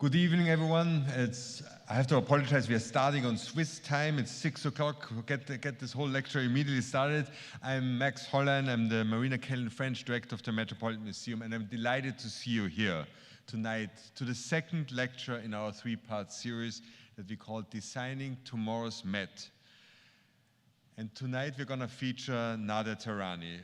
Good evening, everyone. I have to apologize. We are starting on Swiss time. It's 6 o'clock. We'll get this whole lecture immediately started. I'm Max Holland. I'm the Marina Kellen French Director of the Metropolitan Museum, and I'm delighted to see you here tonight to the second lecture in our three-part series that we call Designing Tomorrow's Met. And tonight we're going to feature Nader Tehrani.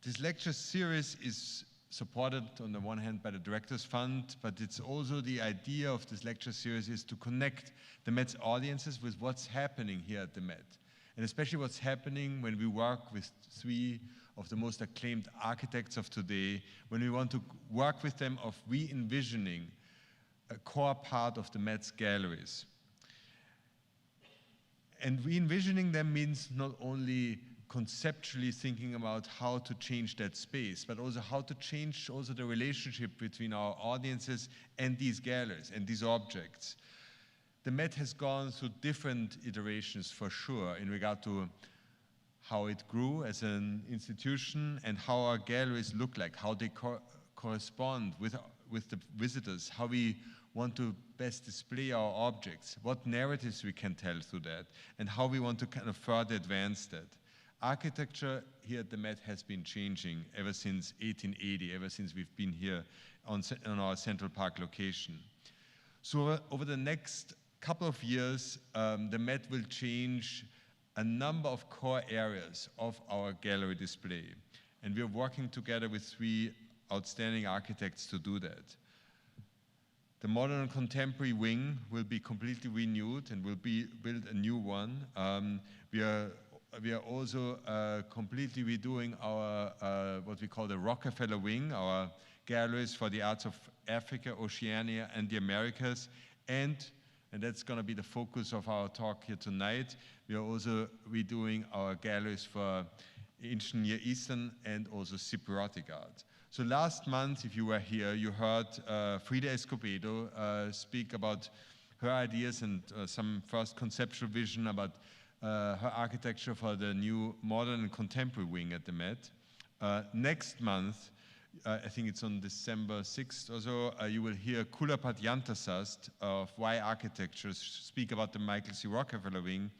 This lecture series is supported on the one hand by the Directors Fund, but it's also the idea of this lecture series is to connect the Met's audiences with what's happening here at the Met, and especially what's happening when we work with three of the most acclaimed architects of today, when we want to work with them of re-envisioning a core part of the Met's galleries. And re-envisioning them means not only conceptually thinking about how to change that space, but also how to change also the relationship between our audiences and these galleries and these objects. The Met has gone through different iterations for sure in regard to how it grew as an institution and how our galleries look like, how they correspond with the visitors, how we want to best display our objects, what narratives we can tell through that, and how we want to kind of further advance that. Architecture here at the Met has been changing ever since 1880, ever since we've been here on our Central Park location. So over the next couple of years, the Met will change a number of core areas of our gallery display. And we're working together with three outstanding architects to do that. The modern and contemporary wing will be completely renewed and will build a new one. We are also completely redoing our, what we call the Rockefeller wing, our galleries for the arts of Africa, Oceania, and the Americas. And that's going to be the focus of our talk here tonight. We are also redoing our galleries for ancient Near Eastern and also Cypriotic art. So last month, if you were here, you heard Frida Escobedo speak about her ideas and some first conceptual vision about her architecture for the new modern and contemporary wing at the Met. Next month, I think it's on December 6th or so, you will hear Kulapat Yantasast of Y Architecture speak about the Michael C. Rockefeller wing.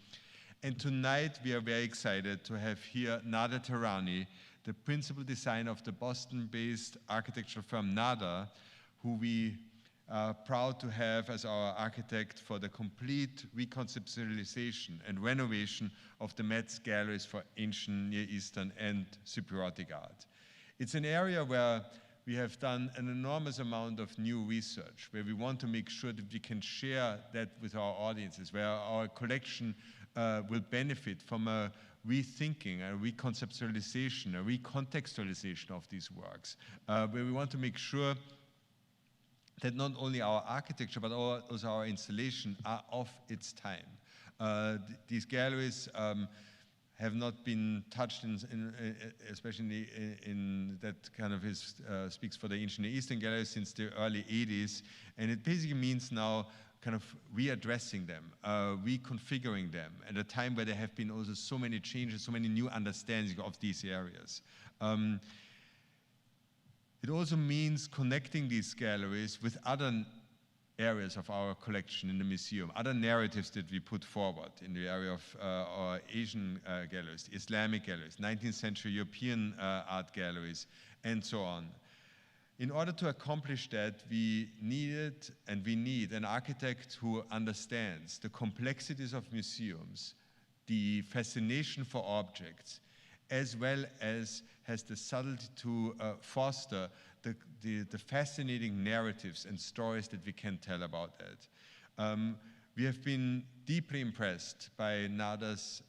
And tonight we are very excited to have here Nader Tehrani, the principal designer of the Boston-based architectural firm NADAAA, who we are proud to have as our architect for the complete reconceptualization and renovation of the Met's galleries for ancient Near Eastern and Cypriotic art. It's an area where we have done an enormous amount of new research, where we want to make sure that we can share that with our audiences, where our collection will benefit from a rethinking, a reconceptualization, a recontextualization of these works, where we want to make sure that not only our architecture, but also our installation are of its time. These galleries have not been touched, especially in that kind of speaks for the ancient Near Eastern galleries since the early 80s. And it basically means now kind of readdressing them, reconfiguring them at a time where there have been also so many changes, so many new understandings of these areas. It also means connecting these galleries with other areas of our collection in the museum, other narratives that we put forward in the area of our Asian galleries, Islamic galleries, 19th century European art galleries, and so on. In order to accomplish that, we needed and we need an architect who understands the complexities of museums, the fascination for objects, as well as has the subtlety to foster the fascinating narratives and stories that we can tell about that. We have been deeply impressed by Nader's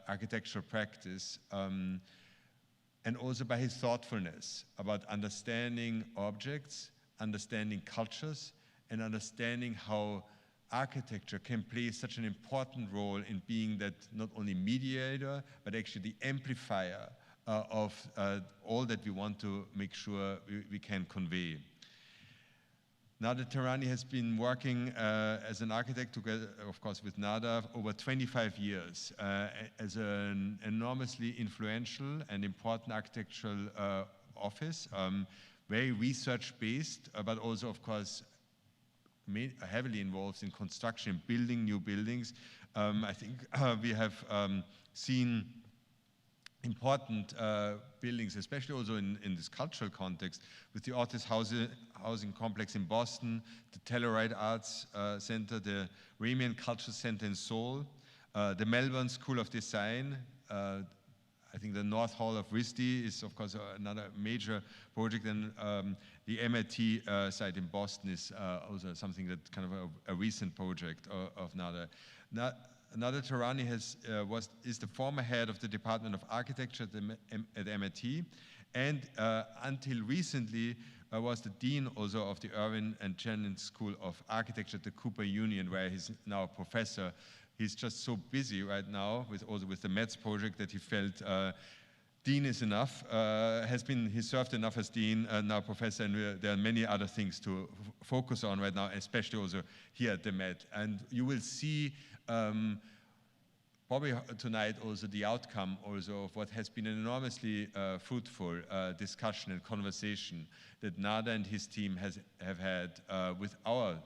architectural practice and also by his thoughtfulness about understanding objects, understanding cultures, and understanding how architecture can play such an important role in being that not only mediator, but actually the amplifier of all that we want to make sure we can convey. Nader Tehrani has been working as an architect together, of course, with Nader over 25 years as an enormously influential and important architectural office, very research-based, but also, of course, heavily involved in construction, building new buildings. I think we have seen important buildings, especially also in this cultural context, with the Artist Housing Complex in Boston, the Telluride Arts Center, the Ramian Cultural Center in Seoul, the Melbourne School of Design. I think the North Hall of RISD is, of course, another major project, and the MIT site in Boston is also something that kind of a recent project of Nader. Nader Tehrani is the former head of the Department of Architecture at MIT, and until recently was the dean also of the Irving and Jennings School of Architecture at the Cooper Union, where he's now a professor. He's just so busy right now with the Metz project that he felt dean is enough. He served enough as dean, now professor, and there are many other things to focus on right now, especially also here at the Met. And you will see probably tonight also the outcome also of what has been an enormously fruitful discussion and conversation that Nader and his team have had with our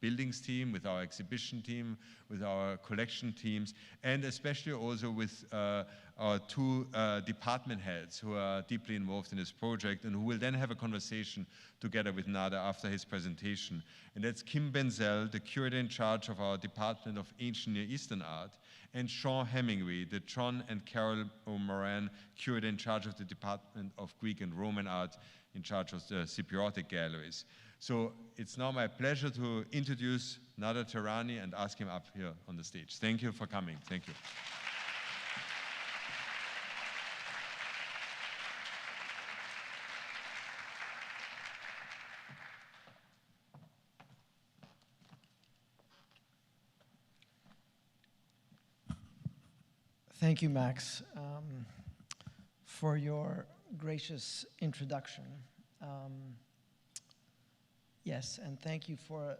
buildings team, with our exhibition team, with our collection teams, and especially also with our two department heads who are deeply involved in this project and who will then have a conversation together with Nader after his presentation. And that's Kim Benzel, the curator in charge of our Department of Ancient Near Eastern Art, and Sean Hemingway, the John and Carole Moran, curator in charge of the Department of Greek and Roman Art, in charge of the Cypriotic galleries. So it's now my pleasure to introduce Nader Tehrani and ask him up here on the stage. Thank you for coming. Thank you. Thank you, Max, for your gracious introduction. Yes, and thank you for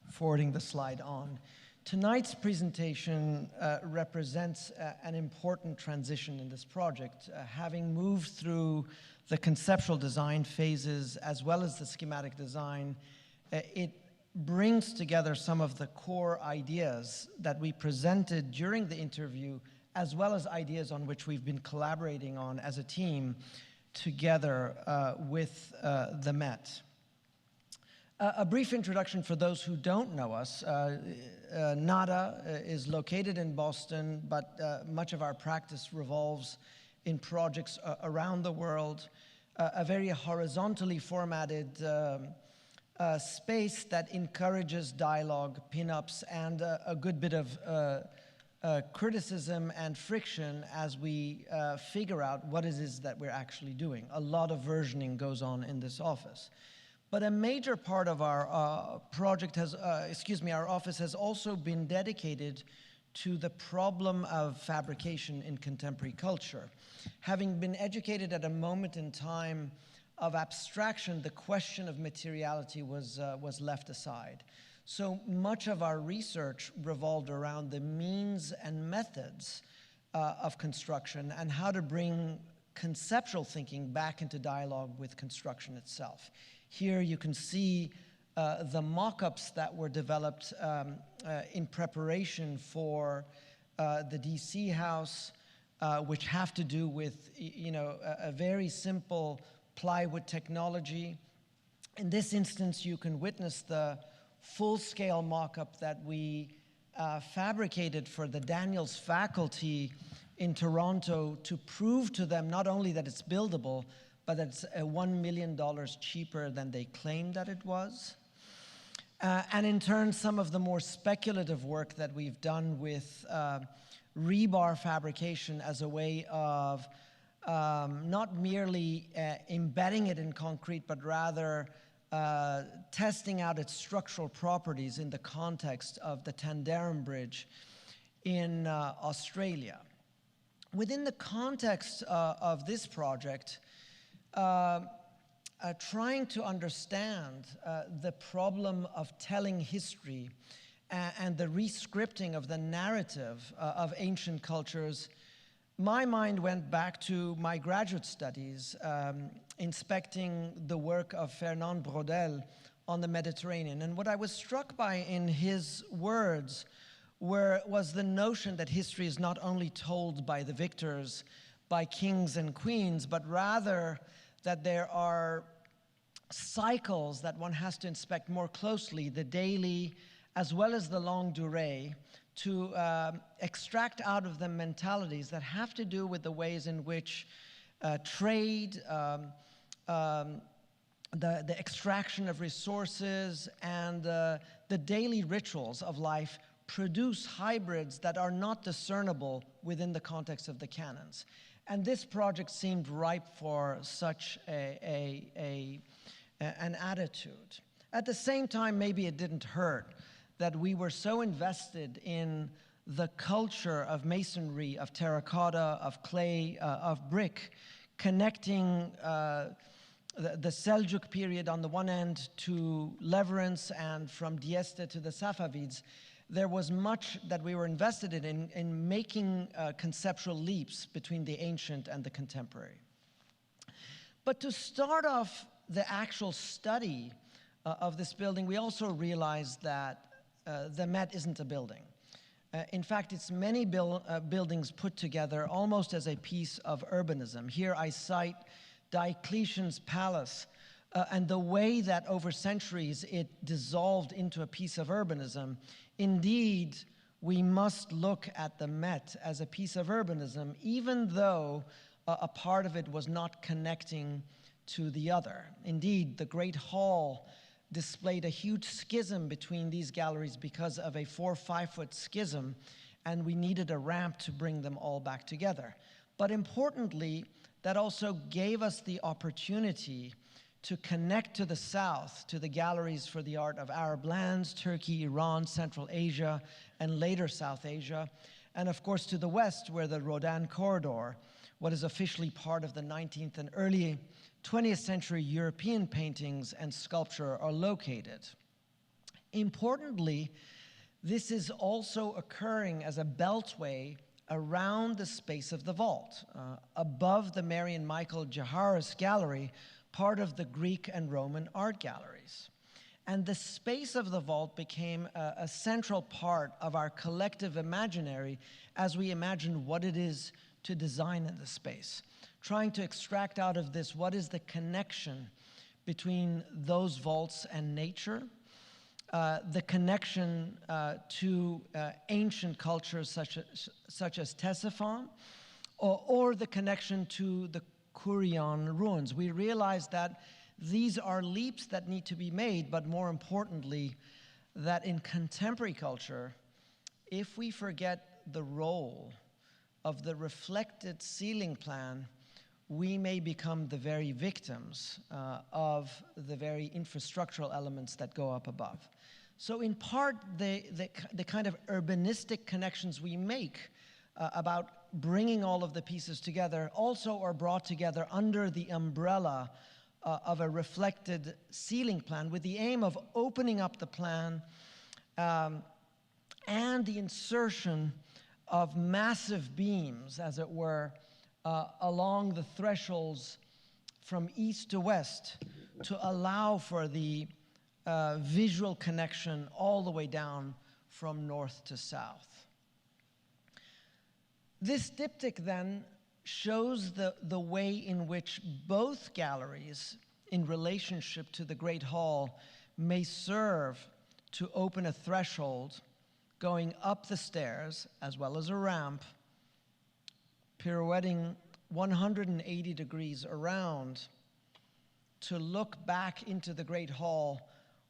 forwarding the slide on. Tonight's presentation represents an important transition in this project. Having moved through the conceptual design phases as well as the schematic design, it brings together some of the core ideas that we presented during the interview, as well as ideas on which we've been collaborating on as a team together with the Met. A brief introduction for those who don't know us. NADAAA is located in Boston, but much of our practice revolves in projects around the world. A very horizontally formatted space that encourages dialogue, pin-ups, and a good bit of criticism and friction as we figure out what it is that we're actually doing. A lot of versioning goes on in this office. But a major part of our project has, our office has also been dedicated to the problem of fabrication in contemporary culture. Having been educated at a moment in time of abstraction, the question of materiality was left aside. So much of our research revolved around the means and methods of construction and how to bring conceptual thinking back into dialogue with construction itself. Here you can see the mock-ups that were developed in preparation for the DC house, which have to do with a very simple plywood technology. In this instance, you can witness the full-scale mock-up that we fabricated for the Daniels faculty in Toronto to prove to them not only that it's buildable, but that it's $1 million cheaper than they claimed that it was. And in turn, some of the more speculative work that we've done with rebar fabrication as a way of not merely embedding it in concrete, but rather testing out its structural properties in the context of the Tanderrum Bridge in Australia. Within the context of this project, trying to understand the problem of telling history and the re-scripting of the narrative of ancient cultures my mind went back to my graduate studies, inspecting the work of Fernand Braudel on the Mediterranean. And what I was struck by in his words was the notion that history is not only told by the victors, by kings and queens, but rather that there are cycles that one has to inspect more closely, the daily as well as the longue durée, to extract out of them mentalities that have to do with the ways in which trade, the extraction of resources, and the daily rituals of life produce hybrids that are not discernible within the context of the canons. And this project seemed ripe for such an attitude. At the same time, maybe it didn't hurt that we were so invested in the culture of masonry, of terracotta, of clay, of brick, connecting the Seljuk period on the one end to Leverance, and from Dieste to the Safavids. There was much that we were invested in making conceptual leaps between the ancient and the contemporary. But to start off the actual study of this building, we also realized that the Met isn't a building. In fact, it's many buildings put together almost as a piece of urbanism. Here I cite Diocletian's palace, and the way that over centuries it dissolved into a piece of urbanism. Indeed, we must look at the Met as a piece of urbanism, even though a part of it was not connecting to the other. Indeed, the Great Hall displayed a huge schism between these galleries because of a 4 or 5 foot schism, and we needed a ramp to bring them all back together. But importantly, that also gave us the opportunity to connect to the south, to the galleries for the art of Arab lands, Turkey, Iran, Central Asia, and later South Asia, and of course to the west, where the Rodin corridor, what is officially part of the 19th and early 20th century European paintings and sculpture, are located. Importantly, this is also occurring as a beltway around the space of the vault, above the Mary and Michael Jaharis Gallery, part of the Greek and Roman art galleries. And the space of the vault became a central part of our collective imaginary as we imagined what it is to design in the space, trying to extract out of this what is the connection between those vaults and nature, the connection to ancient cultures such as Ctesiphon, or the connection to the Kurion ruins. We realize that these are leaps that need to be made, but more importantly, that in contemporary culture, if we forget the role of the reflected ceiling plan, we may become the very victims of the very infrastructural elements that go up above. So in part, the kind of urbanistic connections we make about bringing all of the pieces together also are brought together under the umbrella of a reflected ceiling plan, with the aim of opening up the plan and the insertion of massive beams, as it were, along the thresholds from east to west to allow for the visual connection all the way down from north to south. This diptych then shows the way in which both galleries, in relationship to the Great Hall, may serve to open a threshold going up the stairs as well as a ramp, pirouetting 180 degrees around to look back into the Great Hall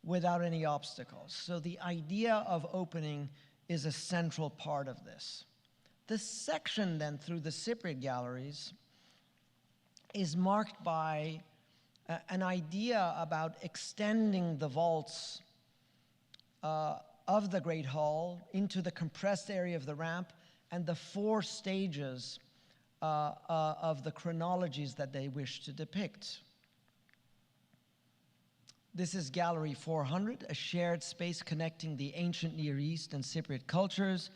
without any obstacles. So the idea of opening is a central part of this. The section then through the Cypriot galleries is marked by an idea about extending the vaults of the Great Hall into the compressed area of the ramp and the 4 stages of the chronologies that they wish to depict. This is Gallery 400, a shared space connecting the ancient Near East and Cypriot cultures.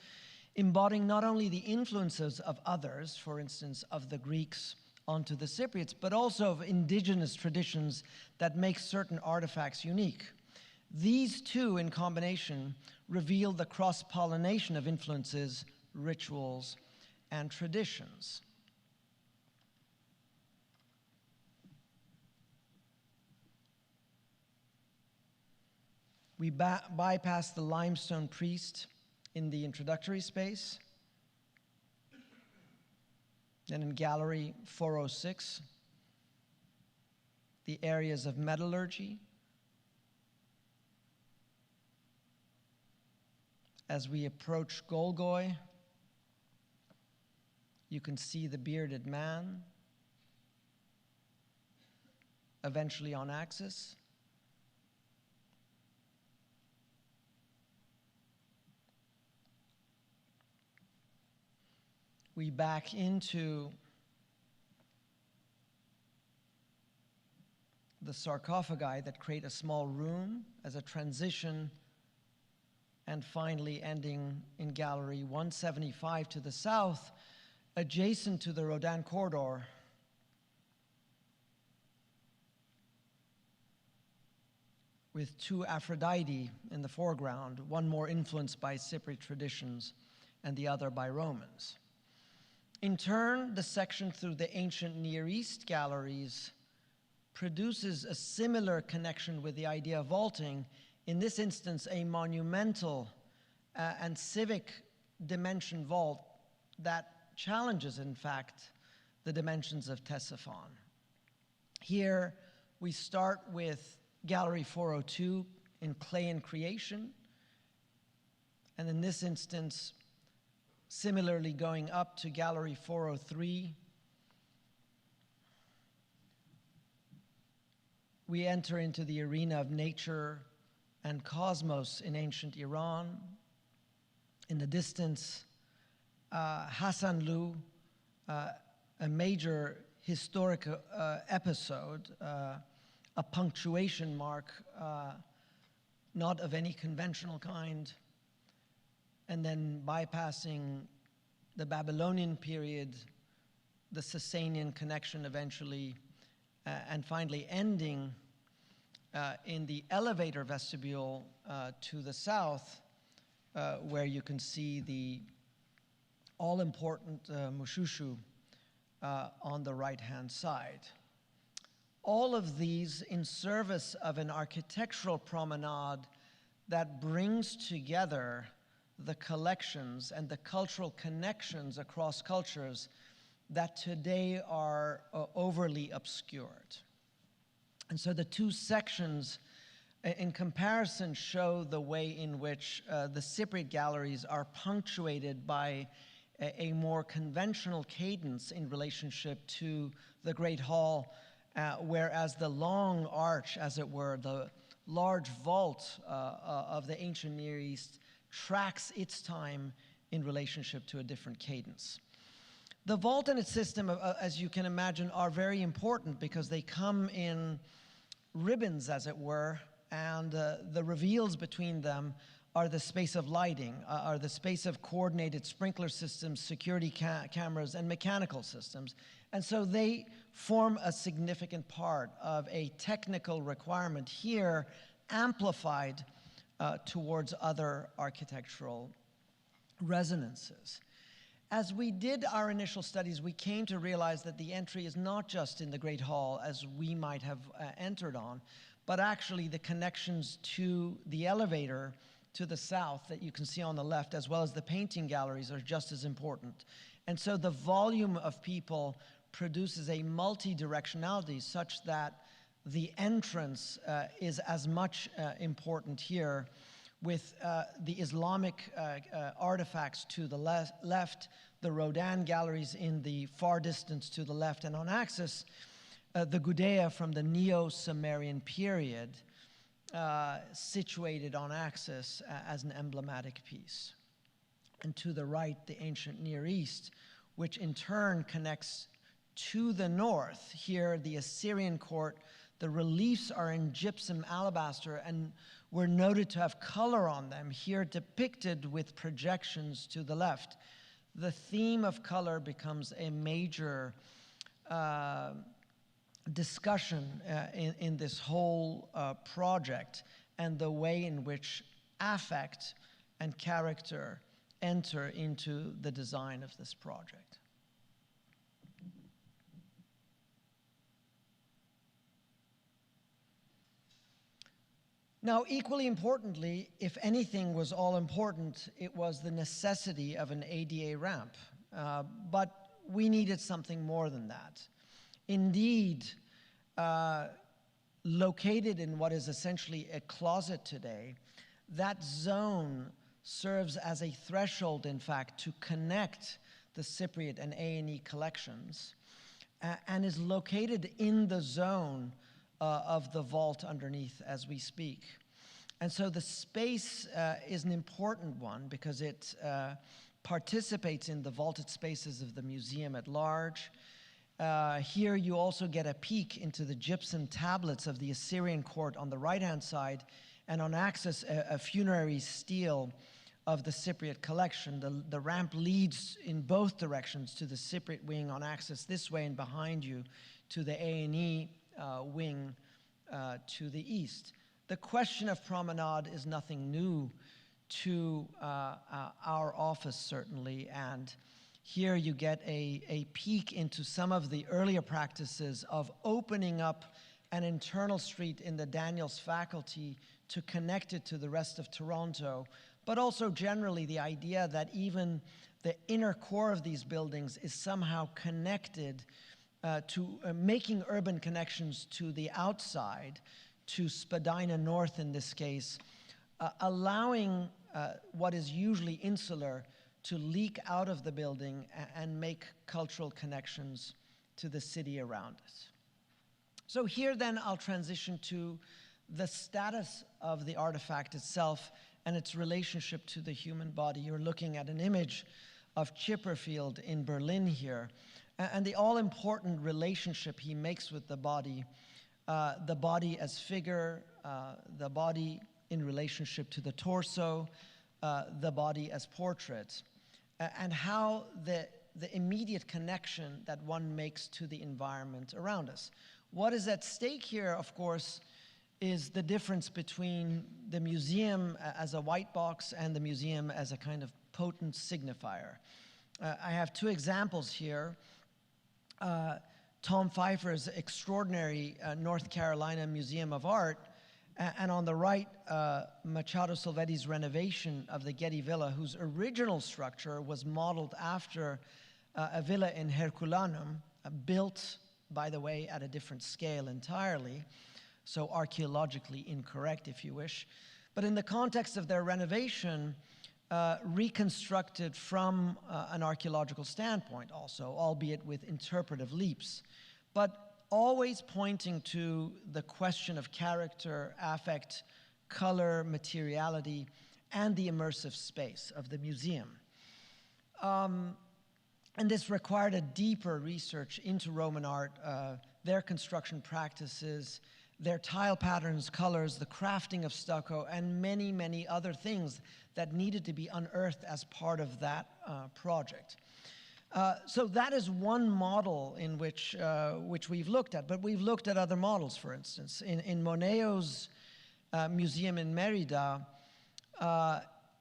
embodying not only the influences of others, for instance, of the Greeks onto the Cypriots, but also of indigenous traditions that make certain artifacts unique. These two in combination reveal the cross-pollination of influences, rituals, and traditions. We bypass the limestone priest in the introductory space. Then in gallery 406, the areas of metallurgy. As we approach Golgoy, you can see the bearded man, eventually on axis. We back into the sarcophagi that create a small room as a transition, and finally ending in gallery 175 to the south, adjacent to the Rodin corridor. With two Aphrodite in the foreground, one more influenced by Cypriot traditions and the other by Romans. In turn, the section through the ancient Near East galleries produces a similar connection with the idea of vaulting, in this instance a monumental and civic dimension vault that challenges, in fact, the dimensions of Ctesiphon. Here we start with gallery 402 in clay and creation, and in this instance, similarly going up to gallery 403, we enter into the arena of nature and cosmos in ancient Iran. In the distance, Hasanlu, a major historic episode, a punctuation mark, not of any conventional kind, and then bypassing the Babylonian period, the Sasanian connection eventually, and finally ending in the elevator vestibule to the south, where you can see the all-important Mushushu on the right-hand side. All of these in service of an architectural promenade that brings together the collections and the cultural connections across cultures that today are overly obscured. And so the two sections in comparison show the way in which the Cypriot galleries are punctuated by a more conventional cadence in relationship to the Great Hall, whereas the long arch, as it were, the large vault of the ancient Near East tracks its time in relationship to a different cadence. The vault and its system, as you can imagine, are very important because they come in ribbons, as it were, and the reveals between them are the space of lighting, are the space of coordinated sprinkler systems, security cameras, and mechanical systems. And so they form a significant part of a technical requirement here, amplified towards other architectural resonances. As we did our initial studies, we came to realize that the entry is not just in the Great Hall as we might have entered on, but actually the connections to the elevator to the south that you can see on the left, as well as the painting galleries, are just as important. And so the volume of people produces a multi-directionality such that the entrance is as much important here, with the Islamic artifacts to the left, the Rodin galleries in the far distance to the left, and on axis, the Gudea from the Neo-Sumerian period, situated on axis as an emblematic piece. And to the right, the ancient Near East, which in turn connects to the north. Here, the Assyrian court, The reliefs are in gypsum alabaster and were noted to have color on them, here depicted with projections to the left. The theme of color becomes a major discussion in this whole project, and the way in which affect and character enter into the design of this project. Now, equally importantly, if anything was all important, it was the necessity of an ADA ramp. But we needed something more than that. Indeed, located in what is essentially a closet today, that zone serves as a threshold, in fact, to connect the Cypriot and A&E collections, and is located in the zone of the vault underneath as we speak. And so the space is an important one because it participates in the vaulted spaces of the museum at large. Here you also get a peek into the gypsum tablets of the Assyrian court on the right-hand side, and on access a funerary stele of the Cypriot collection. The ramp leads in both directions to the Cypriot wing on access this way, and behind you to the A&E wing to the east. The question of promenade is nothing new to our office, certainly, and here you get a peek into some of the earlier practices of opening up an internal street in the Daniels faculty to connect it to the rest of Toronto, but also generally the idea that even the inner core of these buildings is somehow connected to making urban connections to the outside, to Spadina North in this case, allowing what is usually insular to leak out of the building and make cultural connections to the city around us. So here then I'll transition to the status of the artifact itself and its relationship to the human body. You're looking at an image of Chipperfield in Berlin here, and the all-important relationship he makes with the body as figure, the body in relationship to the torso, the body as portrait, and how the immediate connection that one makes to the environment around us. What is at stake here, of course, is the difference between the museum as a white box and the museum as a kind of potent signifier. I have two examples here. Tom Pfeiffer's extraordinary North Carolina Museum of Art, and on the right, Machado Silvetti's renovation of the Getty Villa, whose original structure was modeled after a villa in Herculanum, built, by the way, at a different scale entirely, so archaeologically incorrect, if you wish. But in the context of their renovation, reconstructed from an archaeological standpoint also, albeit with interpretive leaps, but always pointing to the question of character, affect, color, materiality, and the immersive space of the museum. And this required a deeper research into Roman art, their construction practices, their tile patterns, colors, the crafting of stucco, and many, many other things that needed to be unearthed as part of that project. So that is one model in which we've looked at, but we've looked at other models, for instance. In Moneo's museum in Mérida,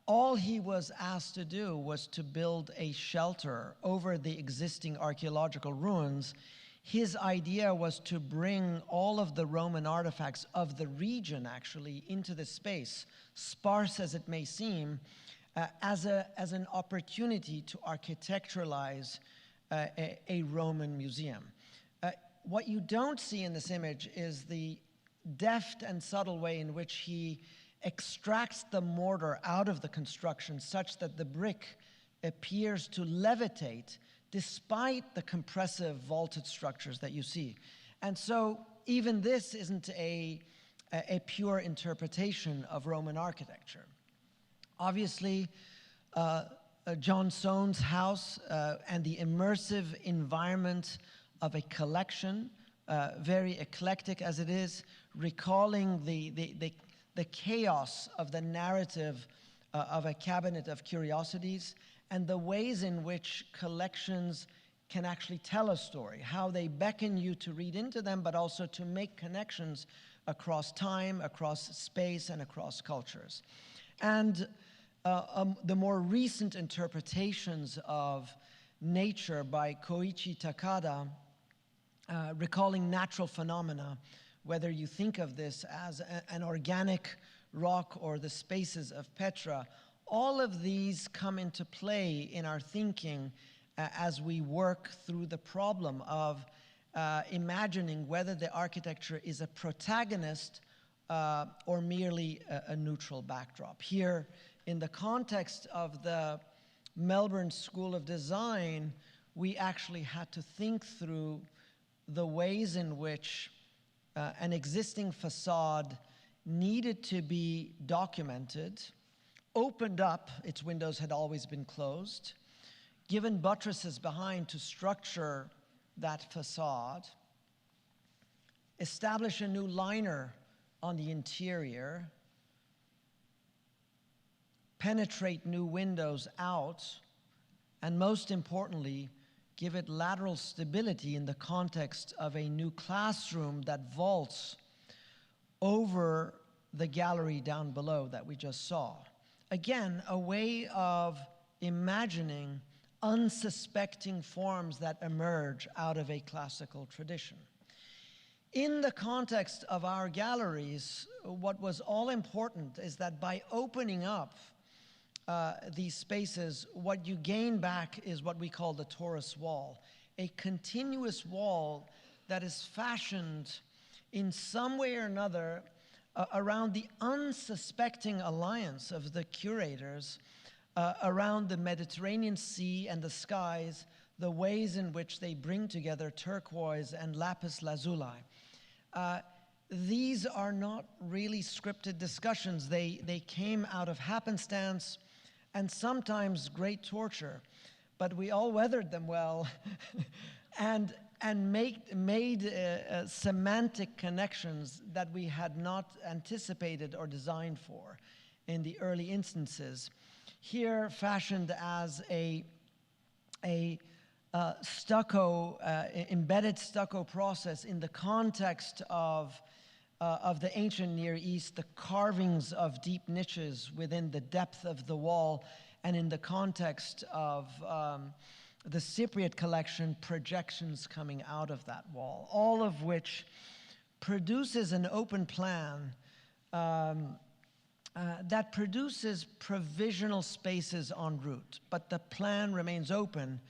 all he was asked to do was to build a shelter over the existing archaeological ruins. His idea was to bring all of the Roman artifacts of the region, actually, into the space, sparse as it may seem, as an opportunity to architecturalize a Roman museum. What you don't see in this image is the deft and subtle way in which he extracts the mortar out of the construction such that the brick appears to levitate despite the compressive vaulted structures that you see. And so even this isn't a pure interpretation of Roman architecture. Obviously, John Soane's house and the immersive environment of a collection very eclectic as it is, recalling the chaos of the narrative of a cabinet of curiosities, and the ways in which collections can actually tell a story, how they beckon you to read into them, but also to make connections across time, across space, and across cultures. And the more recent interpretations of nature by Koichi Takada, recalling natural phenomena, whether you think of this as an organic rock or the spaces of Petra, all of these come into play in our thinking as we work through the problem of imagining whether the architecture is a protagonist or merely a neutral backdrop. Here, in the context of the Melbourne School of Design, we actually had to think through the ways in which an existing facade needed to be documented, opened up, its windows had always been closed, given buttresses behind to structure that facade, establish a new liner on the interior, penetrate new windows out, and most importantly, give it lateral stability in the context of a new classroom that vaults over the gallery down below that we just saw. Again, a way of imagining unsuspecting forms that emerge out of a classical tradition. In the context of our galleries, what was all important is that by opening up these spaces, what you gain back is what we call the torus wall, a continuous wall that is fashioned in some way or another around the unsuspecting alliance of the curators around the Mediterranean Sea and the skies, the ways in which they bring together turquoise and lapis lazuli. These are not really scripted discussions. They came out of happenstance and sometimes great torture, but we all weathered them well and made semantic connections that we had not anticipated or designed for in the early instances. Here, fashioned as a stucco, embedded stucco process in the context of the ancient Near East, the carvings of deep niches within the depth of the wall, and in the context of the Cypriot collection, projections coming out of that wall, all of which produces an open plan that produces provisional spaces en route, but the plan remains open,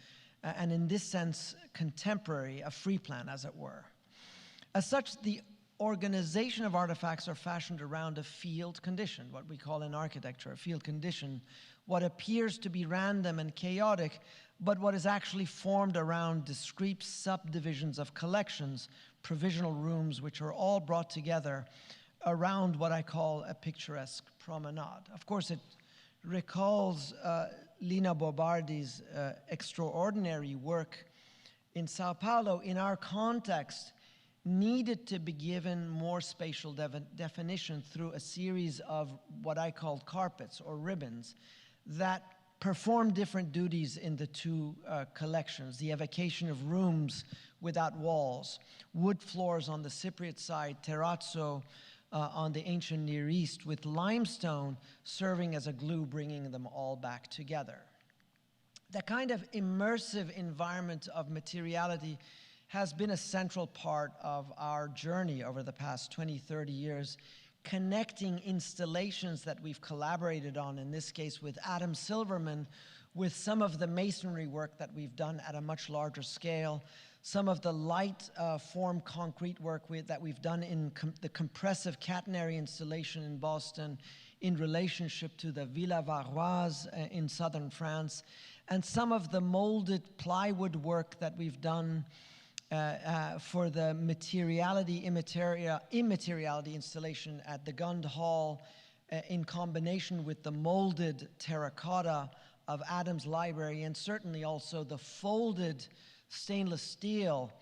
and in this sense, contemporary, a free plan, as it were. As such, the organization of artifacts are fashioned around a field condition, what we call in architecture a field condition, what appears to be random and chaotic, but what is actually formed around discrete subdivisions of collections, provisional rooms, which are all brought together around what I call a picturesque promenade. Of course, it recalls Lina Bobardi's extraordinary work in Sao Paulo. In our context, needed to be given more spatial definition through a series of what I called carpets or ribbons that perform different duties in the two collections. The evocation of rooms without walls, wood floors on the Cypriot side, terrazzo on the ancient Near East, with limestone serving as a glue, bringing them all back together. The kind of immersive environment of materiality has been a central part of our journey over the past 20, 30 years, connecting installations that we've collaborated on, in this case with Adam Silverman, with some of the masonry work that we've done at a much larger scale, some of the light form concrete work that we've done in the compressive catenary installation in Boston in relationship to the Villa Varoise in southern France, and some of the molded plywood work that we've done for the Materiality, Immateriality installation at the Gund Hall in combination with the molded terracotta of Adam's library, and certainly also the folded stainless steel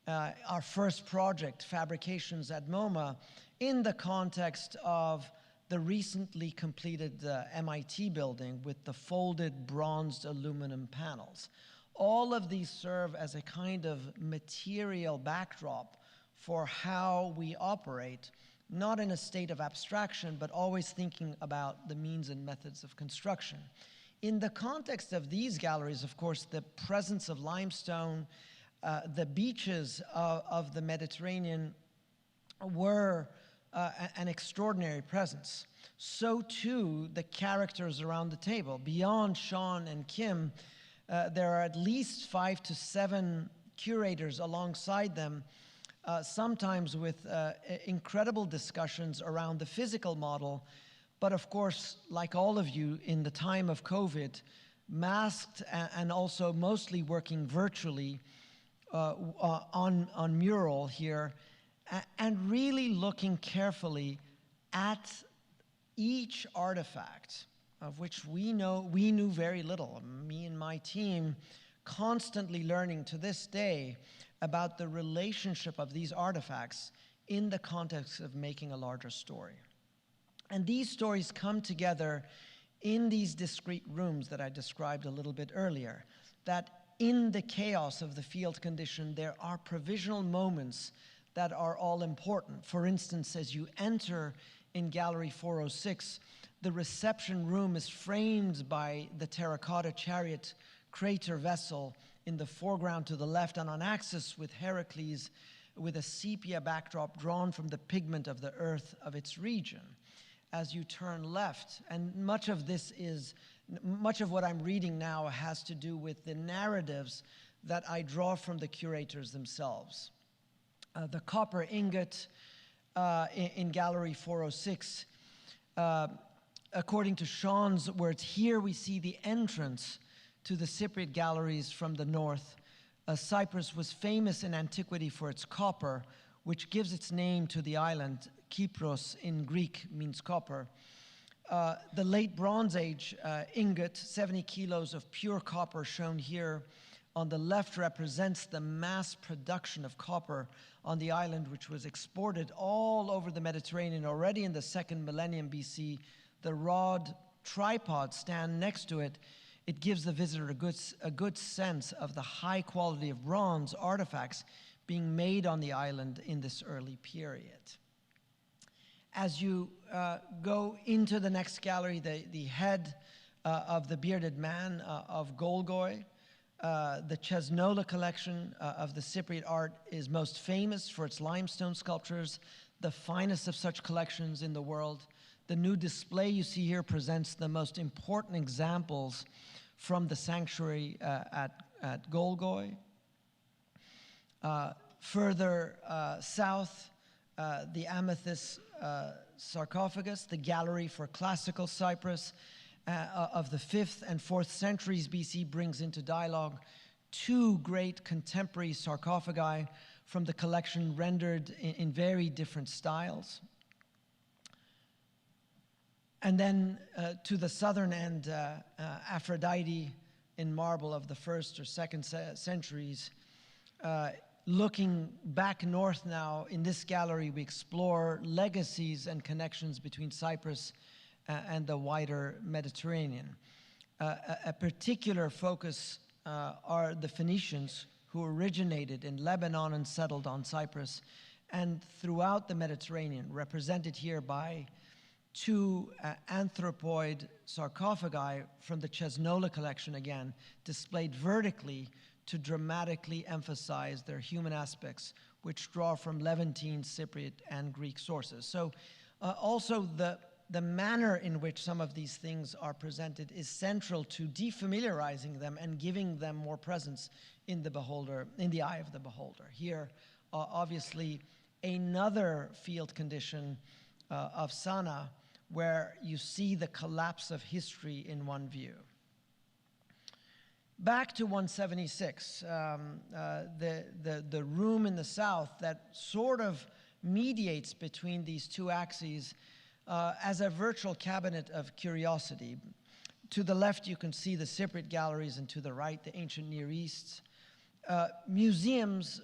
our first project, Fabrications at MoMA, in the context of the recently completed MIT building with the folded bronzed aluminum panels. All of these serve as a kind of material backdrop for how we operate, not in a state of abstraction, but always thinking about the means and methods of construction. In the context of these galleries, of course, the presence of limestone, the beaches of the Mediterranean were an extraordinary presence. So too, the characters around the table. Beyond Sean and Kim, there are at least 5 to 7 curators alongside them, sometimes with incredible discussions around the physical model, but of course, like all of you in the time of COVID, masked and also mostly working virtually on mural here, and really looking carefully at each artifact, of which we knew very little. Me and my team constantly learning to this day about the relationship of these artifacts in the context of making a larger story. And these stories come together in these discrete rooms that I described a little bit earlier, that in the chaos of the field condition, there are provisional moments that are all important. For instance, as you enter in Gallery 406, the reception room is framed by the terracotta chariot crater vessel in the foreground to the left, and on axis with Heracles with a sepia backdrop drawn from the pigment of the earth of its region. As you turn left, and much of what I'm reading now has to do with the narratives that I draw from the curators themselves. The copper ingot in Gallery 406, according to Sean's words, here we see the entrance to the Cypriot galleries from the north. Cyprus was famous in antiquity for its copper, which gives its name to the island. Kypros in Greek means copper. The late Bronze Age ingot, 70 kilos of pure copper shown here on the left, represents the mass production of copper on the island, which was exported all over the Mediterranean already in the 2nd millennium BC. The rod tripod stand next to it. It gives the visitor a good sense of the high quality of bronze artifacts being made on the island in this early period. As you go into the next gallery, the head of the bearded man of Golgoy, the Chesnola collection of the Cypriot art is most famous for its limestone sculptures, the finest of such collections in the world. The new display you see here presents the most important examples from the sanctuary at Golgoy. Further south, the amethyst sarcophagus, the gallery for classical Cyprus of the 5th and 4th centuries BC, brings into dialogue 2 great contemporary sarcophagi from the collection rendered in very different styles. And then to the southern end, Aphrodite in marble of the 1st or 2nd centuries. Looking back north now, in this gallery we explore legacies and connections between Cyprus and the wider Mediterranean. A particular focus are the Phoenicians, who originated in Lebanon and settled on Cyprus and throughout the Mediterranean, represented here by 2 anthropoid sarcophagi from the Chesnola collection, again, displayed vertically to dramatically emphasize their human aspects, which draw from Levantine, Cypriot, and Greek sources. So also the manner in which some of these things are presented is central to defamiliarizing them and giving them more presence in the beholder, in the eye of the beholder. Here, obviously, another field condition of Sana, where you see the collapse of history in one view. Back to 176, the room in the south that sort of mediates between these 2 axes as a virtual cabinet of curiosity. To the left, you can see the Cypriot galleries, and to the right, the ancient Near East. Museums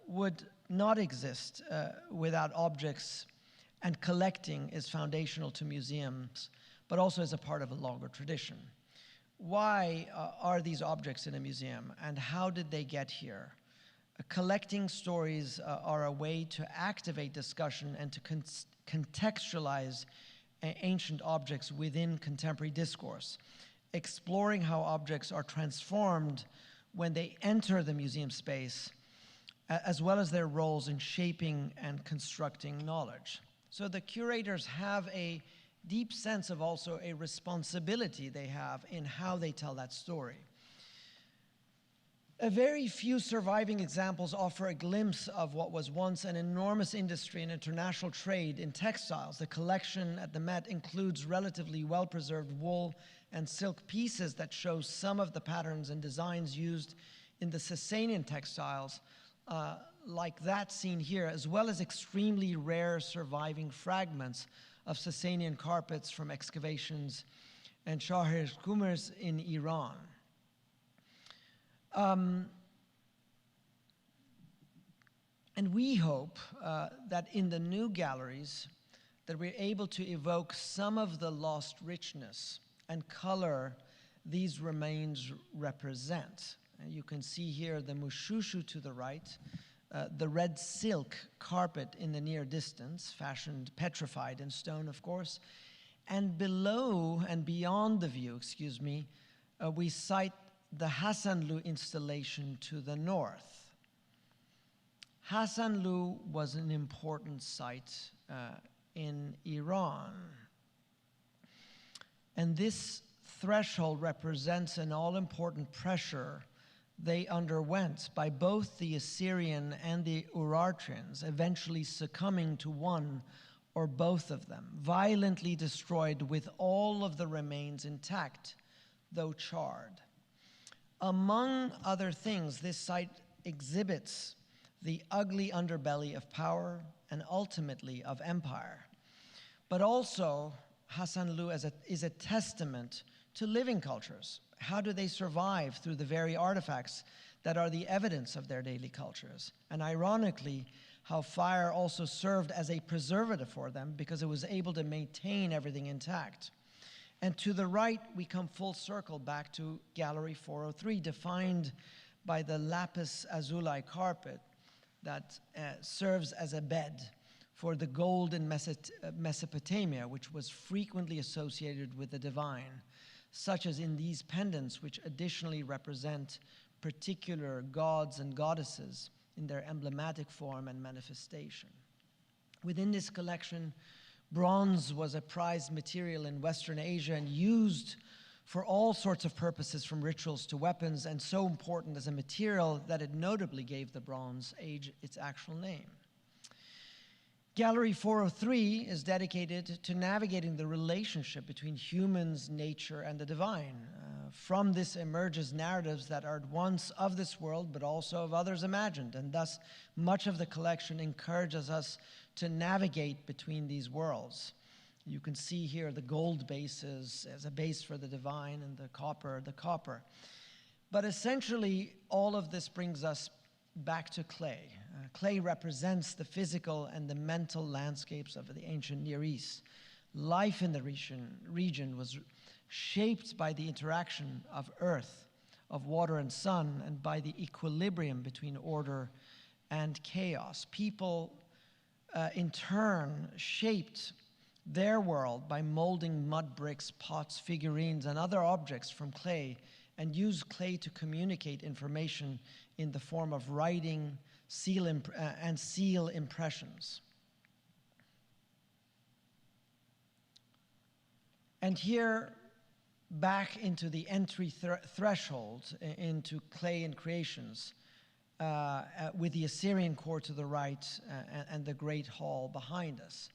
would not exist without objects, and collecting is foundational to museums, but also as a part of a longer tradition. Why are these objects in a museum, and how did they get here? Collecting stories are a way to activate discussion and to contextualize ancient objects within contemporary discourse, exploring how objects are transformed when they enter the museum space, as well as their roles in shaping and constructing knowledge. So the curators have a deep sense of also a responsibility they have in how they tell that story. A very few surviving examples offer a glimpse of what was once an enormous industry and international trade in textiles. The collection at the Met includes relatively well-preserved wool and silk pieces that show some of the patterns and designs used in the Sasanian textiles, like that seen here, as well as extremely rare surviving fragments of Sasanian carpets from excavations and Shahir-Kumers in Iran. And we hope that in the new galleries that we're able to evoke some of the lost richness and color these remains represent. And you can see here the mushushu to the right, the red silk carpet in the near distance, fashioned petrified in stone, of course. And below and beyond the view, we cite the Hasanlu installation to the north. Hasanlu was an important site in Iran. And this threshold represents an all-important pressure they underwent by both the Assyrian and the Urartians, eventually succumbing to one or both of them, violently destroyed with all of the remains intact, though charred. Among other things, this site exhibits the ugly underbelly of power and ultimately of empire. But also, Hasanlu is a testament to living cultures. How do they survive through the very artifacts that are the evidence of their daily cultures? And ironically, how fire also served as a preservative for them because it was able to maintain everything intact. And to the right, we come full circle back to Gallery 403, defined by the lapis lazuli carpet that serves as a bed for the gold in Mesopotamia, which was frequently associated with the divine, such as in these pendants, which additionally represent particular gods and goddesses in their emblematic form and manifestation. Within this collection, bronze was a prized material in Western Asia and used for all sorts of purposes, from rituals to weapons, and so important as a material that it notably gave the Bronze Age its actual name. Gallery 403 is dedicated to navigating the relationship between humans, nature, and the divine. From this emerges narratives that are at once of this world, but also of others imagined, and thus much of the collection encourages us to navigate between these worlds. You can see here the gold bases as a base for the divine, and the copper. But essentially, all of this brings us back to clay. Clay represents the physical and the mental landscapes of the ancient Near East. Life in the region was shaped by the interaction of earth, of water and sun, and by the equilibrium between order and chaos. People, in turn, shaped their world by molding mud bricks, pots, figurines, and other objects from clay, and used clay to communicate information in the form of writing, seal impressions. And here, back into the entry threshold into clay and creations, with the Assyrian court to the right and the Great Hall behind us.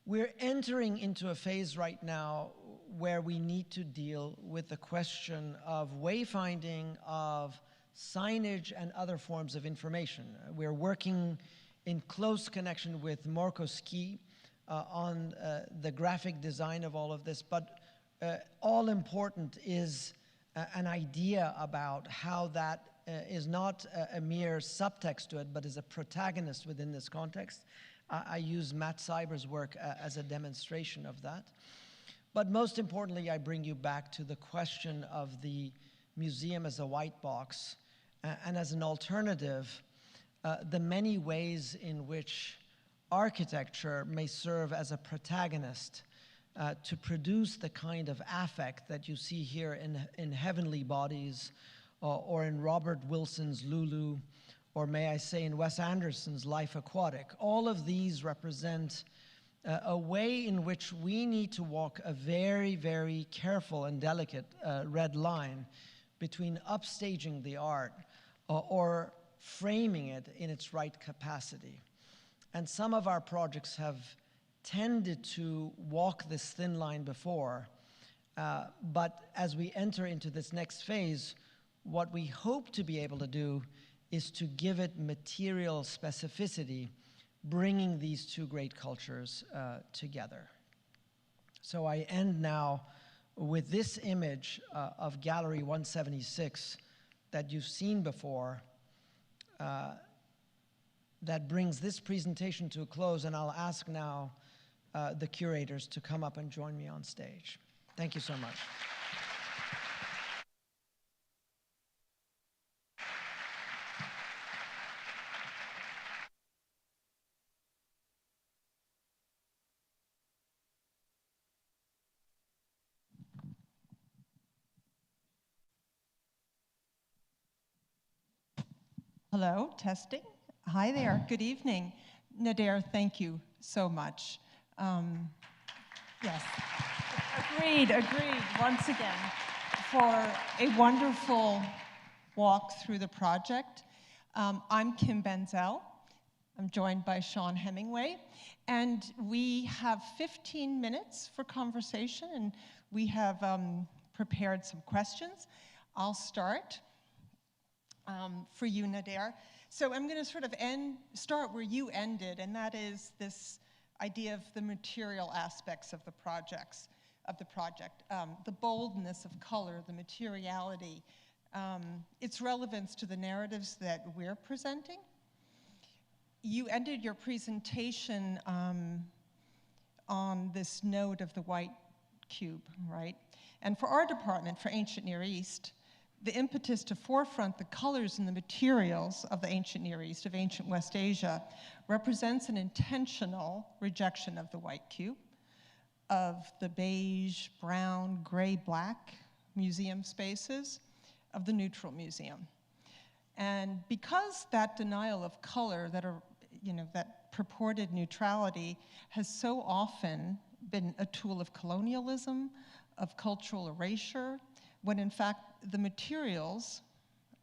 We're entering into a phase right now where we need to deal with the question of wayfinding, of signage, and other forms of information. We're working in close connection with Marco Ski on the graphic design of all of this, but all important is an idea about how that is not a mere subtext to it, but is a protagonist within this context. I use Matt Seiber's work as a demonstration of that. But most importantly, I bring you back to the question of the museum as a white box, and as an alternative, the many ways in which architecture may serve as a protagonist to produce the kind of affect that you see here in Heavenly Bodies, or in Robert Wilson's Lulu, or may I say in Wes Anderson's Life Aquatic. All of these represent a way in which we need to walk a very, very careful and delicate red line between upstaging the art or framing it in its right capacity. And some of our projects have tended to walk this thin line before, but as we enter into this next phase, what we hope to be able to do is to give it material specificity, bringing these two great cultures together. So I end now with this image of Gallery 176 that you've seen before, that brings this presentation to a close, and I'll ask now the curators to come up and join me on stage. Thank you so much. Hello, testing. Hi there, good evening. Nader, thank you so much. Yes, agreed, once again, for a wonderful walk through the project. I'm Kim Benzel. I'm joined by Sean Hemingway, and we have 15 minutes for conversation, and we have prepared some questions. I'll start. For you, Nader. So I'm going to sort of start where you ended, and that is this idea of the material aspects of the project, the boldness of color, the materiality, its relevance to the narratives that we're presenting. You ended your presentation on this note of the white cube, right? And for our department, for Ancient Near East, the impetus to forefront the colors and the materials of the ancient Near East, of ancient West Asia, represents an intentional rejection of the white cube, of the beige, brown, gray, black museum spaces, of the neutral museum. And because that denial of color, that purported neutrality, has so often been a tool of colonialism, of cultural erasure, when in fact the materials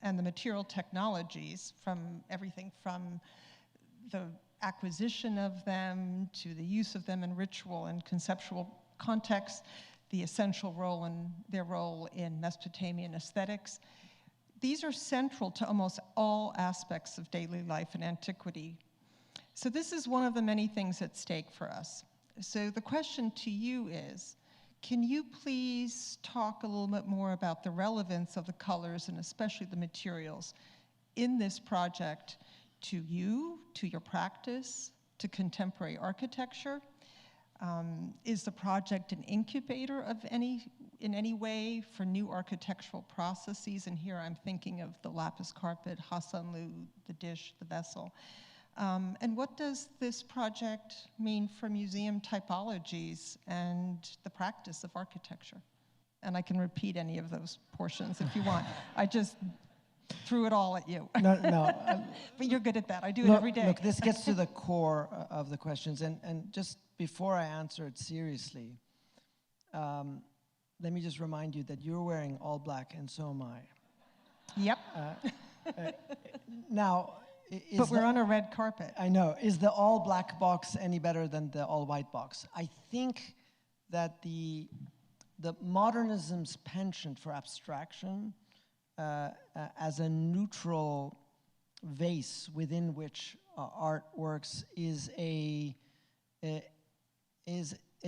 and the material technologies, from everything from the acquisition of them to the use of them in ritual and conceptual contexts, the essential role in their role in Mesopotamian aesthetics, these are central to almost all aspects of daily life in antiquity. So this is one of the many things at stake for us. So the question to you is, can you please talk a little bit more about the relevance of the colors and especially the materials in this project to you, to your practice, to contemporary architecture? Is the project an incubator in any way for new architectural processes? And here I'm thinking of the lapis carpet, Hasanlu, the dish, the vessel. And what does this project mean for museum typologies and the practice of architecture? And I can repeat any of those portions if you want. I just threw it all at you. No. But you're good at that. I do it every day. Look, this gets to the core of the questions. And just before I answer it seriously, let me just remind you that you're wearing all black and so am I. Yep. Now, but we're on a red carpet. I know. Is the all black box any better than the all white box? I think that the modernism's penchant for abstraction as a neutral vase within which art works is a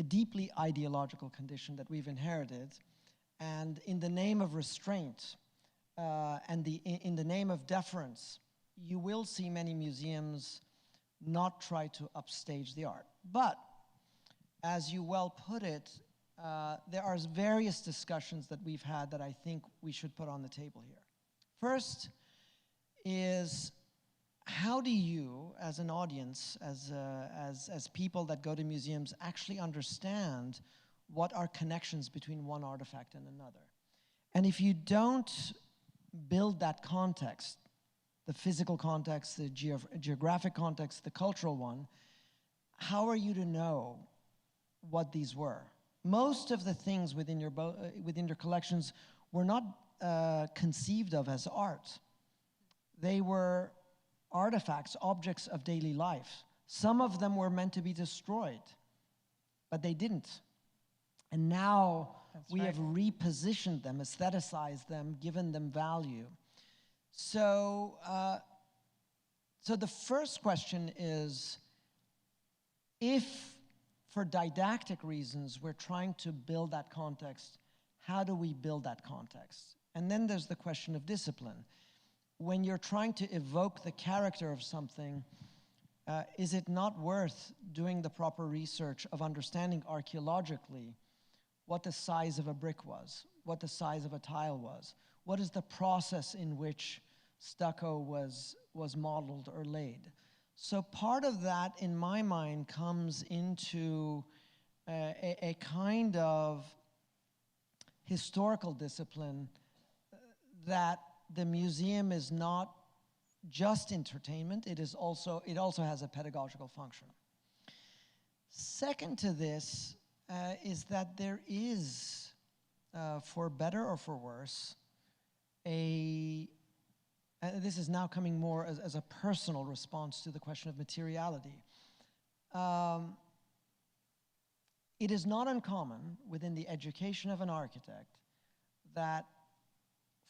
deeply ideological condition that we've inherited. And in the name of restraint, and in the name of deference, you will see many museums not try to upstage the art. But, as you well put it, there are various discussions that we've had that I think we should put on the table here. First is, how do you, as an audience, as people that go to museums, actually understand what are connections between one artifact and another? And if you don't build that context, the physical context, the geographic context, the cultural one, how are you to know what these were? Most of the things within your collections were not conceived of as art. They were artifacts, objects of daily life. Some of them were meant to be destroyed, but they didn't. And now we have repositioned them, aestheticized them, given them value. So, so the first question is, if for didactic reasons we're trying to build that context, how do we build that context? And then there's the question of discipline. When you're trying to evoke the character of something, is it not worth doing the proper research of understanding archaeologically what the size of a brick was, what the size of a tile was, what is the process in which stucco was modeled or laid? So part of that, in my mind, comes into a kind of historical discipline that the museum is not just entertainment, it also has a pedagogical function. Second to this is that there is, for better or for worse, this is now coming more as a personal response to the question of materiality. It is not uncommon within the education of an architect that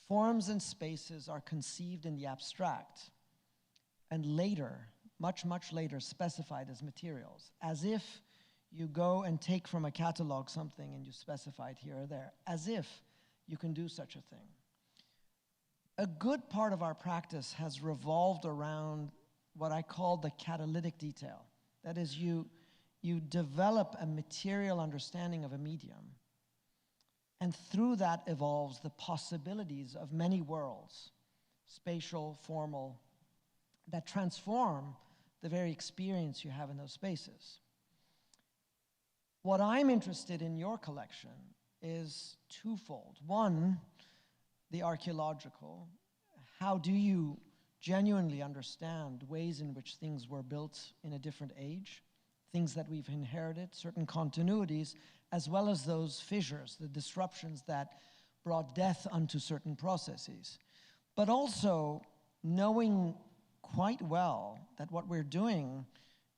forms and spaces are conceived in the abstract and later, much, much later, specified as materials, as if you go and take from a catalog something and you specify it here or there, as if you can do such a thing. A good part of our practice has revolved around what I call the catalytic detail. That is, you develop a material understanding of a medium, and through that evolves the possibilities of many worlds, spatial, formal, that transform the very experience you have in those spaces. What I'm interested in your collection is twofold. One, the archaeological. How do you genuinely understand ways in which things were built in a different age, things that we've inherited, certain continuities, as well as those fissures, the disruptions that brought death unto certain processes. But also knowing quite well that what we're doing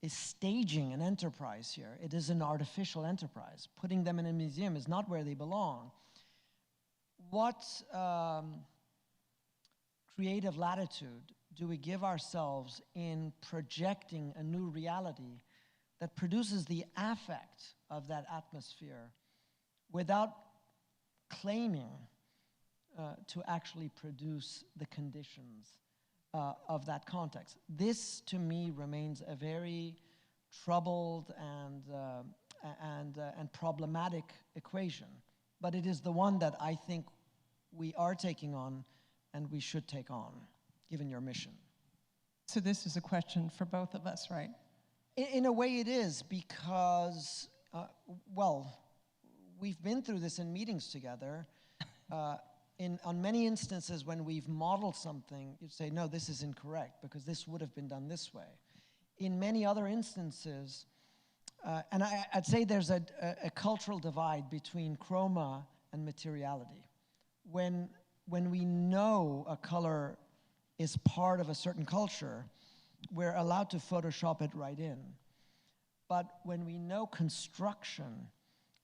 is staging an enterprise here. It is an artificial enterprise. Putting them in a museum is not where they belong. What creative latitude do we give ourselves in projecting a new reality that produces the affect of that atmosphere without claiming to actually produce the conditions of that context? This, to me, remains a very troubled and problematic equation, but it is the one that I think we are taking on and we should take on, given your mission. So this is a question for both of us, right? In a way it is, because, well, we've been through this in meetings together. On many instances when we've modeled something, you'd say, no, this is incorrect, because this would have been done this way. In many other instances, and I'd say there's a cultural divide between chroma and materiality. When we know a color is part of a certain culture, we're allowed to Photoshop it right in. But when we know construction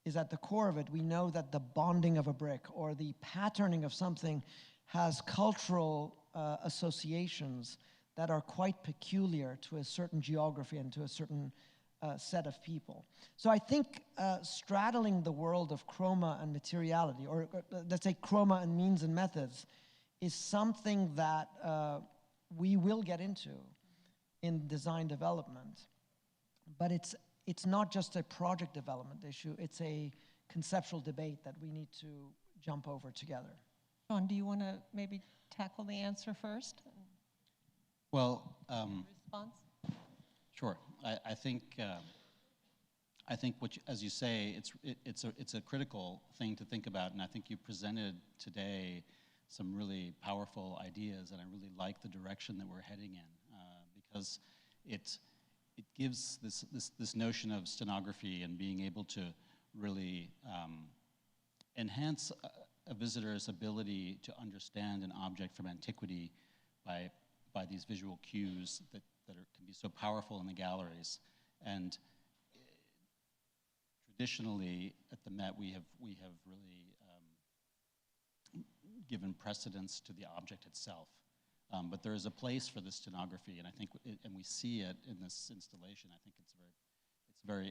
is at the core of it, we know that the bonding of a brick or the patterning of something has cultural associations that are quite peculiar to a certain geography and to a certain set of people. So I think straddling the world of chroma and materiality, or let's say chroma and means and methods, is something that we will get into in design development. But it's not just a project development issue, it's a conceptual debate that we need to jump over together. Sean, do you want to maybe tackle the answer first? Well, Response? sure. I think what as you say, it's a critical thing to think about, and I think you presented today some really powerful ideas, and I really like the direction that we're heading in, because it gives this notion of stenography and being able to really enhance a visitor's ability to understand an object from antiquity by these visual cues that can be so powerful in the galleries. And traditionally at the Met we have really given precedence to the object itself. But there is a place for the stenography, and I think, and we see it in this installation. I think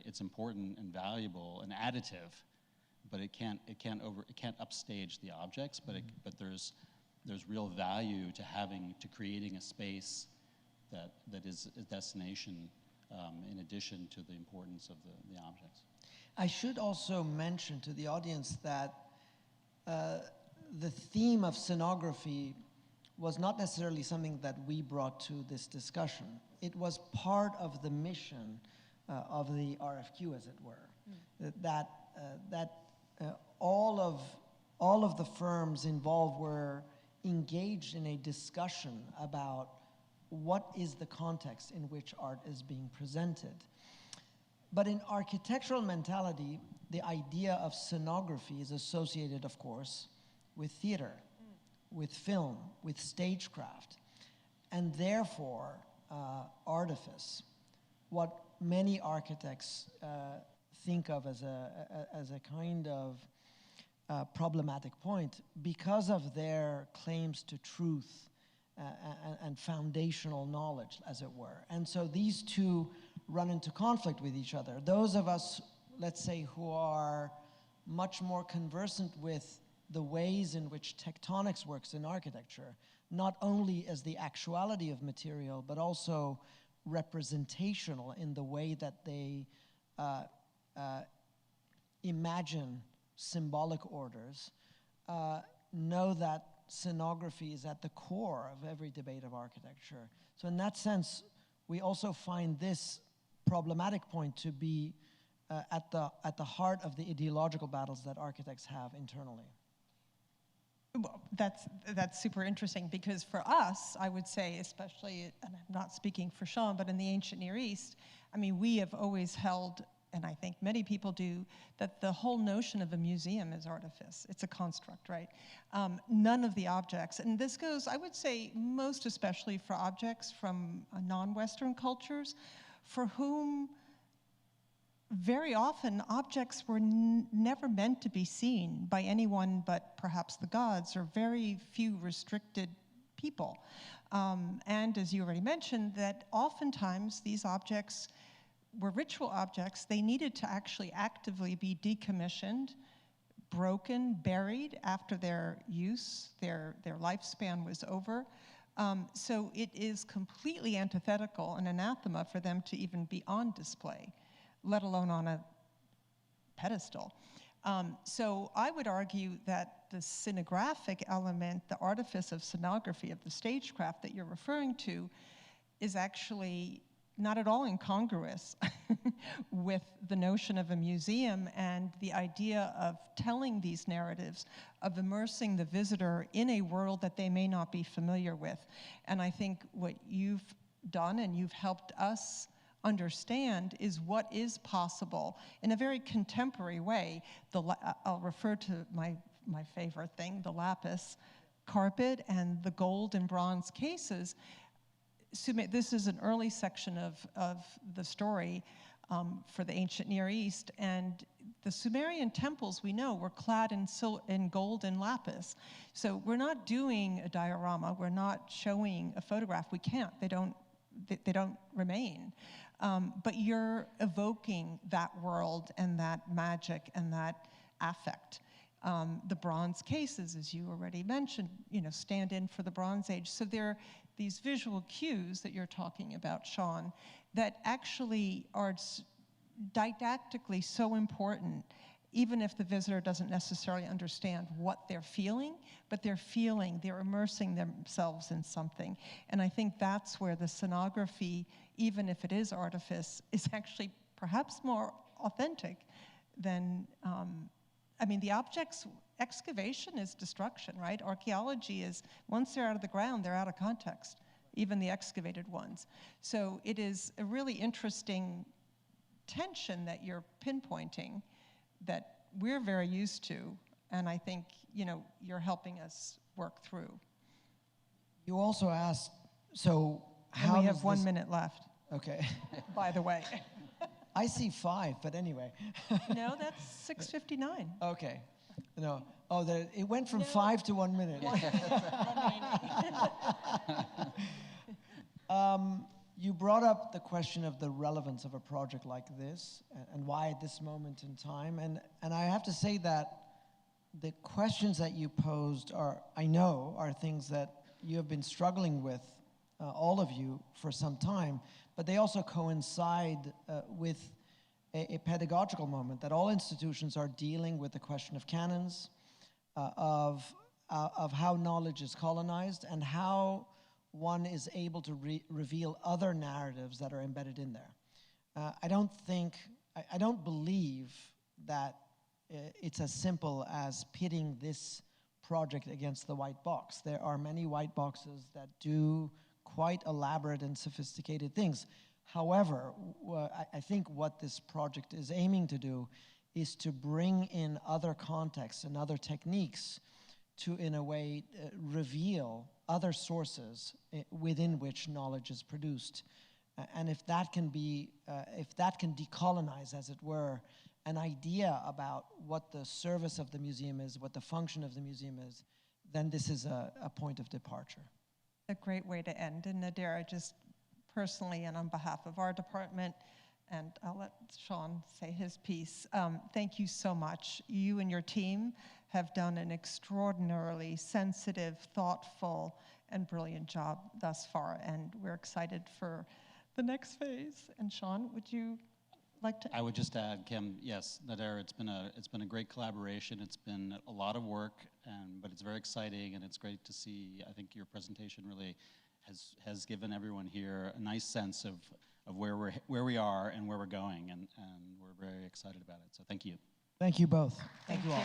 it's important and valuable and additive, but it can't upstage the objects. But there's real value to creating a space that is a destination in addition to the importance of the objects. I should also mention to the audience that the theme of scenography was not necessarily something that we brought to this discussion. It was part of the mission of the RFQ, as it were. That all of the firms involved were engaged in a discussion about what is the context in which art is being presented. But in architectural mentality, the idea of scenography is associated, of course, with theater, with film, with stagecraft, and therefore artifice, what many architects think of as a kind of problematic point because of their claims to truth and foundational knowledge, as it were. And so these two run into conflict with each other. Those of us, let's say, who are much more conversant with the ways in which tectonics works in architecture, not only as the actuality of material, but also representational in the way that they imagine symbolic orders, know that scenography is at the core of every debate of architecture. So in that sense, we also find this problematic point to be at the heart of the ideological battles that architects have internally. Well, that's super interesting, because for us, I would say, especially, and I'm not speaking for Sean, but in the ancient Near East, I mean, we have always held, and I think many people do, that the whole notion of a museum is artifice. It's a construct, right? None of the objects, and this goes, I would say, most especially for objects from non-Western cultures, for whom very often objects were never meant to be seen by anyone but perhaps the gods or very few restricted people. And as you already mentioned, that oftentimes these objects were ritual objects. They needed to actually actively be decommissioned, broken, buried after their use, their lifespan was over. So it is completely antithetical and anathema for them to even be on display, let alone on a pedestal. So I would argue that the scenographic element, the artifice of scenography, of the stagecraft that you're referring to, is actually not at all incongruous with the notion of a museum and the idea of telling these narratives, of immersing the visitor in a world that they may not be familiar with. And I think what you've done and you've helped us understand is what is possible in a very contemporary way. I'll refer to my favorite thing, the lapis carpet and the gold and bronze cases. This is an early section of the story for the ancient Near East, and the Sumerian temples, we know, were clad in gold and lapis. So we're not doing a diorama, we're not showing a photograph. We can't, they don't remain. But you're evoking that world and that magic and that affect. The bronze cases, as you already mentioned, stand in for the Bronze Age. So there are these visual cues that you're talking about, Sean, that actually are didactically so important, even if the visitor doesn't necessarily understand what they're feeling, but they're immersing themselves in something. And I think that's where the scenography, even if it is artifice, is actually perhaps more authentic than, the object's excavation is destruction, right? Archaeology is, once they're out of the ground, they're out of context, even the excavated ones. So it is a really interesting tension that you're pinpointing that we're very used to, and I think, you're helping us work through. You also asked, so how and we does have 1 this- minute left, Okay. by the way. I see 5, but anyway. No, that's 6:59. Okay. No. Oh, it went from No. 5 to 1 minute. 1 minute. You brought up the question of the relevance of a project like this and why at this moment in time. And I have to say that the questions that you posed are things that you have been struggling with, all of you, for some time, but they also coincide with a pedagogical moment that all institutions are dealing with the question of canons, of how knowledge is colonized and how one is able to reveal other narratives that are embedded in there. I don't believe that it's as simple as pitting this project against the white box. There are many white boxes that do quite elaborate and sophisticated things. However, I think what this project is aiming to do is to bring in other contexts and other techniques to, in a way, reveal other sources within which knowledge is produced. And if that can decolonize, as it were, an idea about what the service of the museum is, what the function of the museum is, then this is a point of departure. A great way to end. And Nader, just personally and on behalf of our department, and I'll let Sean say his piece, thank you so much. You and your team have done an extraordinarily sensitive, thoughtful, and brilliant job thus far, and we're excited for the next phase. And Sean, would you like to? I would just add, Kim, yes, Nader, it's been a great collaboration. It's been a lot of work, but it's very exciting, and it's great to see. I think your presentation really has given everyone here a nice sense of where we are and where we're going, and we're very excited about it. So thank you. Thank you both. Thank you all.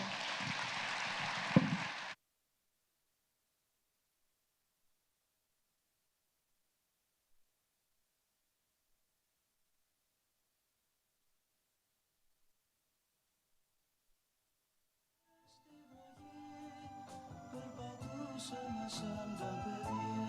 Berbatu sama-sama beri